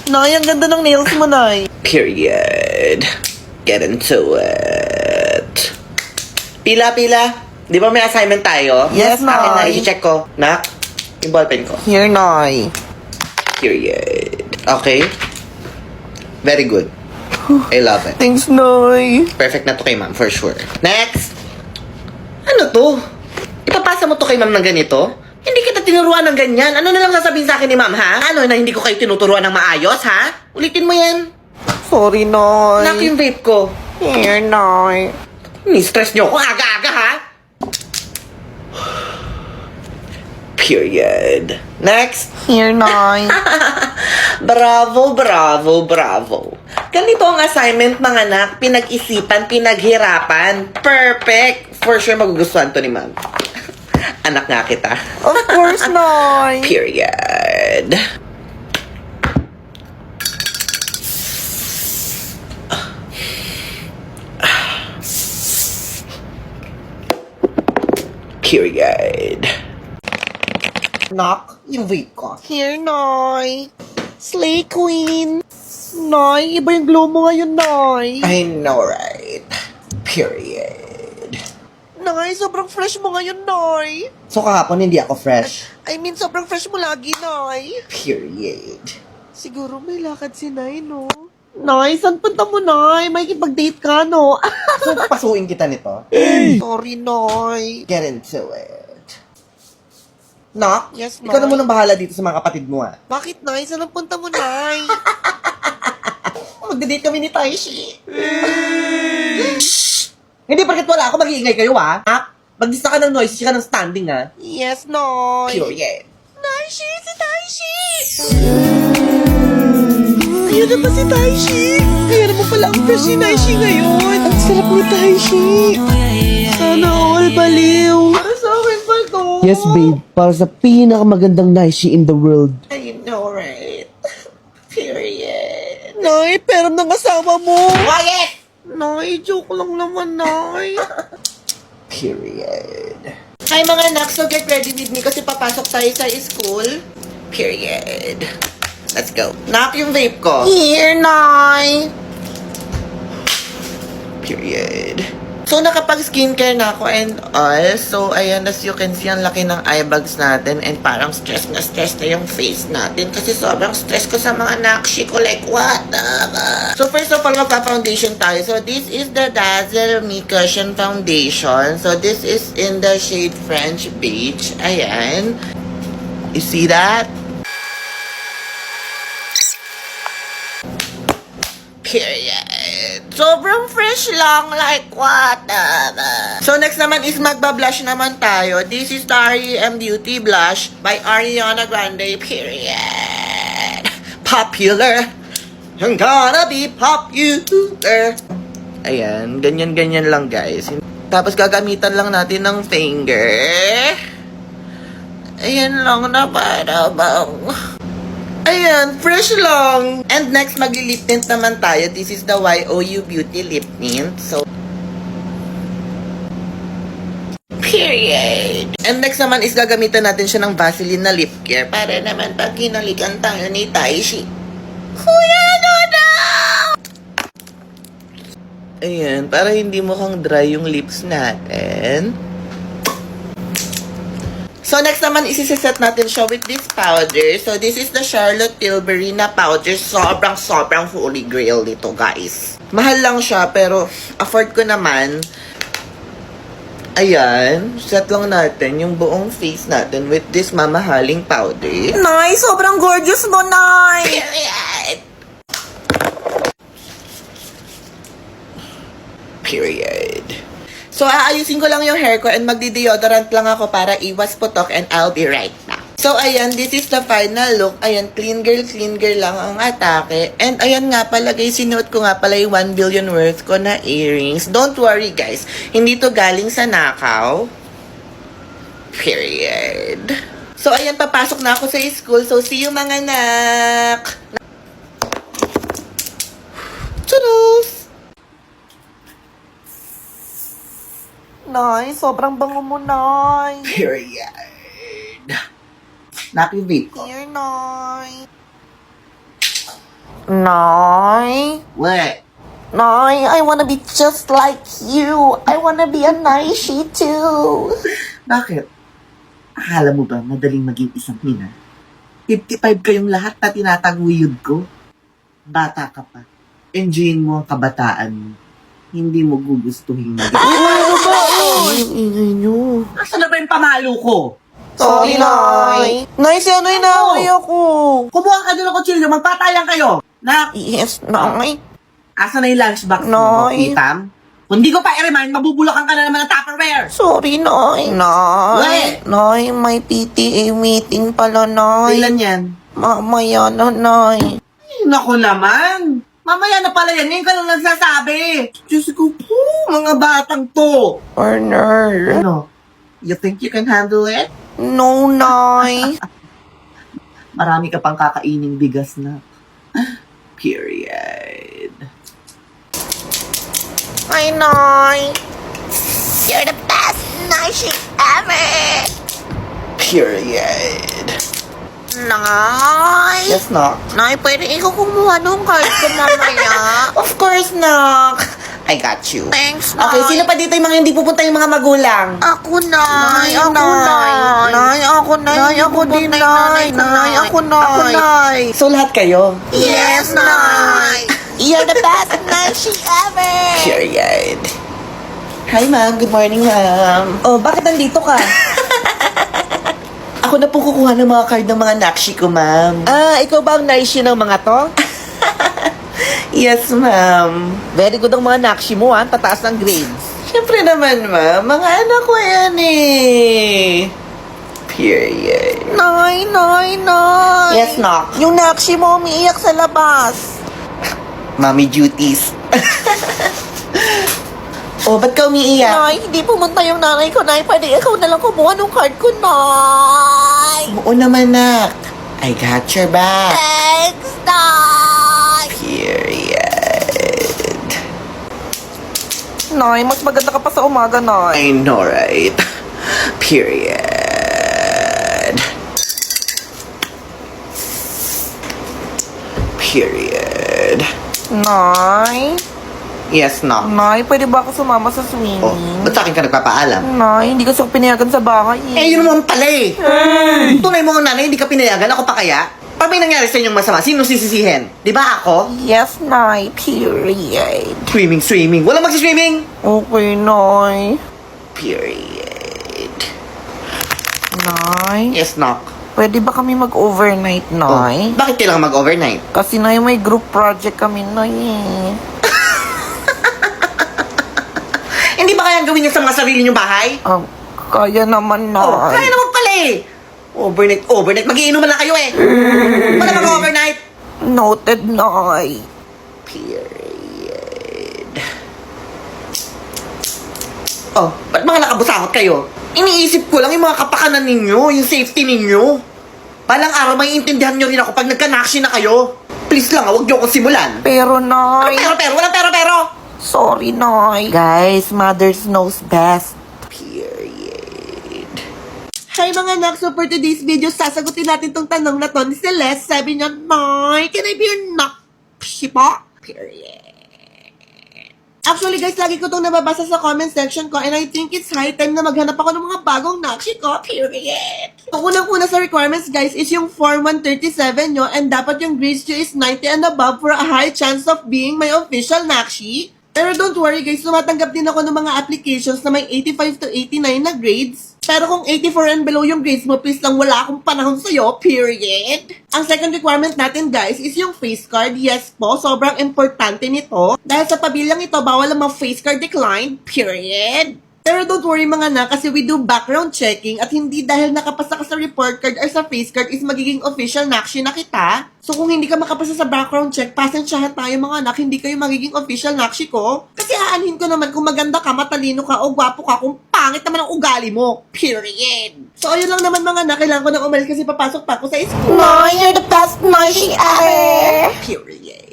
Nay, ang ganda ng nails mo, Nay. Period. Get into it. Pila. Di ba may assignment tayo? Yes, Akin na, Nay. i-check ko. Nak, yung ballpen ko. Here, Nay. Period. Okay? Very good. I love it. Thanks, Nay. Perfect na to kay ma'am, for sure. Next! Ano to? Ipapasa mo to kay ma'am ng ganito? Hindi kita tinuruan ng ganyan. Ano na lang sasabihin sa akin ni ma'am, ha? Ano na hindi ko kayo tinuturuan ng maayos, ha? Ulitin mo yan. Sorry, Nay. Nak yung vape ko. Here, Nay. Ni-stress niyo ako aga-aga, ha? Period. Next! Here, Nay. Bravo. Ganito ang assignment, mga anak. Pinag-isipan, pinaghirapan. Perfect! For sure, magugustuhan to ni ma'am. Anak nga kita. Of course, Nay. Period. Period. Knock, yung vape ko. Here, Nay. Slay Queen. Nay, iba yung glow mo ngayon, Nay. I know, right? Period. Nay, sobrang fresh mo ngayon, Nay. So kahapon hindi ako fresh? I mean, sobrang fresh mo lagi, Nay. Period. Siguro may lakad si Nay, no? Nay, saan punta mo, Nay? May kipag-date ka, no? So pasuin kita nito? Sorry, Nay. Get into it. Nak? Yes, Ikaw na Nay. munang bahala dito sa mga kapatid mo, ah. Bakit, Nay? Saan ang punta mo, Nay? Magda-date kami ni Taishi. Hindi porket wala ako, mag-iingay kayo, ah. Nak? Mag-lista ka ng noise, ka ng standing, ah. Yes, Nay. Period. Taishi! Si Taishi! Ayun na ba si Taishi? Kaya naman pala ang fresh ni Taishi ngayon. Ang sarap ni Taishi. Sana all baliw. Para sa akin ba to? Yes, babe. Para sa pinakamagandang Naishi in the world. I know, right? Period. Nay, pero ng asawa mo. Quiet! Nay, joke lang naman, Nay. Period. Hi mga anak, so get ready with me kasi papasok tayo sa school. Period. Let's go. Nak yung vape ko. Here, Nay. Period. So, nakapag-skincare na ako and all. So, ayan, as you can see, ang laki ng eye bags natin and parang stress na yung face natin kasi sobrang stress ko sa mga nakshi ko. Like, what the fuck? So, first of all, magpa-foundation tayo. So, this is the Dazzle Me Cushion Foundation. So, this is in the shade French Beige. Ayan. You see that? Period. Sobrang fresh lang, like what the... So next naman is magba-blush naman tayo. This is the R.E.M. Beauty Blush by Ariana Grande, period. Popular. I'm gonna be popular. Ayan, ganyan-ganyan lang guys. Tapos gagamitan lang natin ng finger. Ayan lang na para bang... Ayan, fresh lang. And next, magli-lip tint naman tayo. This is the YOU Beauty Lip Tint. So, period. And next naman is gagamitan natin siya ng Vaseline na lip care para naman pag kinalikan tayo ni Taishi. Kuya, no! Ayan, para hindi mukhang dry yung lips natin. So, next naman, isiset natin siya with this powder. So, this is the Charlotte Tilbury na powder. Sobrang holy grail nito, guys. Mahal lang siya, pero afford ko naman. Ayan, set lang natin yung buong face natin with this mamahaling powder. Nay, sobrang gorgeous mo, Nay! Period. So, aayusin ko lang yung hair ko and magdi-deodorant lang ako para iwas putok and I'll be right back. So, ayan, this is the final look. Ayan, clean girl lang ang atake. And ayan nga pala guys, sinuot ko nga pala yung 1 billion worth ko na earrings. Don't worry guys, hindi to galing sa nakaw. Period. So, ayan, papasok na ako sa school. So, see you mga anak! Toodles! Nay, sobrang bango mo, Nay. Period. Napi vape ko. Here, Nay. Nay? What? Nay, I wanna be just like you. I wanna be a Naishi too. Bakit? Akala mo ba madaling maging isang ina? 55 kayong lahat na tinataguyod ko. Bata ka pa. Enjoyin mo ang kabataan mo. Hindi mo gugustuhin na. Ay, ingay nyo. Nasaan na ba yung pamalo ko? Sorry, Nay. Nay, si ano inaway ako? Kumuha ka doon ng kutsilyo, magpatayan kayo. Na, Yes, Nay. asa na yung lunchbox mo, Nay. Itam? Kung di ko pa i-remind, mabubulakan ka na naman ng Tupperware. Sorry, Nay. Nay. Nay, may PTA meeting pala, Nay. Kailan yan? Mamaya na, Nay. Ay, naku naman. Mamaya na pala yan, ngayon ka lang nagsasabi. Diyos ko po, mga batang to. Partner. Ano? You think you can handle it? No, Nay. Marami ka pang kakaining bigas na. Period. Hi, Nay. You're the best Naishi ever. Period. Nay. Yes, Nak. Nay, pwede ikaw kumuha nung card ko mamaya. Of course, Nak. I got you. Thanks, Nay. Okay, sino pa dito yung mga hindi pupunta yung mga magulang? Ako, Nay. Nay, Ako, Nay. Nay. Nay, ako, Nay. Nay, ako Hindi din, pupunta yung Nay. nanay ko, Nay, ako, Ako, Nay. Nay. So, lahat kayo? Yes, Nay. You're the best Naishi ever. Period. Hi, ma'am. Good morning, ma'am. Oh, bakit nandito ka? Ako na po kukuha ng mga card ng mga nakshi ko, ma'am. Ah, ikaw ba ang Naishi ng mga to? Yes, ma'am. Very good ang mga Nakshi mo, ha? Tataas ang grades. Siyempre naman, ma'am. Mga anak ko yan eh. Period. Nay, Nay, Nay. Yes, Nak. Yung Nakshi mo umiiyak sa labas. Mommy duties. Oh, ba't ka umiiyak? Nay, hindi pumunta yung nanay ko, Nay. Pwede ikaw na lang kumuha ng card ko, Nay. Oo naman, nak. I got your back. Thanks, Nay. Period. Nay, mas maganda ka pa sa umaga, Nay. I know, right? Period. Period. Nay? Yes, nak. Nay, pwede ba ako sumama sa swimming? Oh, ba't sa akin ka nagpapaalam? Nay, hindi kasi ako pinayagan sa bahay. Eh, yun naman pala eh. Tunay mo nga nanay, hindi ka pinayagan. Ako pa kaya? Pag may nangyari sa inyong masama, sino sisisihin? Di ba ako? Yes, Nay. Period. Swimming. Walang magsiswimming! Okay, Nay. Period. Nay? Yes, nak. Pwede ba kami mag-overnight, Nay? Bakit kailangan mag-overnight? Kasi, Nay, may group project kami, Nay. Hindi ba kayang gawin niya sa mga sarili niyong bahay? Kaya naman, Nay. Oh, kaya naman pala eh. Overnight. Magiinuman lang kayo eh. Wala mag-overnight. Noted, Nay. Period. Oh, ba't mga nakabusakot kayo? Iniisip ko lang yung mga kapakanan ninyo, yung safety ninyo. Balang araw may intindihan nyo rin ako pag nagka-nakshi na kayo. Please lang, huwag nyo akong simulan. Pero, Nay. Walang pero. Sorry, Nay. Guys, mothers knows best. Period. Hi mga nak, so for today's video, sasagutin natin tong tanong na to ni Celeste. Sabi niya, Nay, can I be your nakshi po? Period. Actually guys, lagi ko itong nababasa sa comment section ko and I think it's high time na maghanap ako ng mga bagong nakshi ko. Period. So, unang-una sa requirements guys is yung Form 137 nyo and dapat yung grades nyo is 90 and above for a high chance of being my official nakshi. Pero don't worry guys, tumatanggap din ako ng mga applications na may 85 to 89 na grades. Pero kung 84 and below yung grades mo, please lang wala akong panahon sa'yo, period. Ang second requirement natin guys is yung face card. Yes po, sobrang importante nito. Dahil sa pabilang ito, bawal ang mga face card decline, period. Pero don't worry mga na, kasi we do background checking at hindi dahil nakapasa ka sa report card or sa face card is magiging official nakshi na kita. So kung hindi ka makapasa sa background check, pasensyahan tayo mga anak, hindi kayo magiging official nakshi ko. Kasi aanhin ko naman kung maganda ka, matalino ka o gwapo ka, kung pangit naman ang ugali mo. Period. So ayun lang naman mga anak, kailangan ko nang umalis kasi papasok pa ako sa school. Nay, you're the best Naishi ever. Period.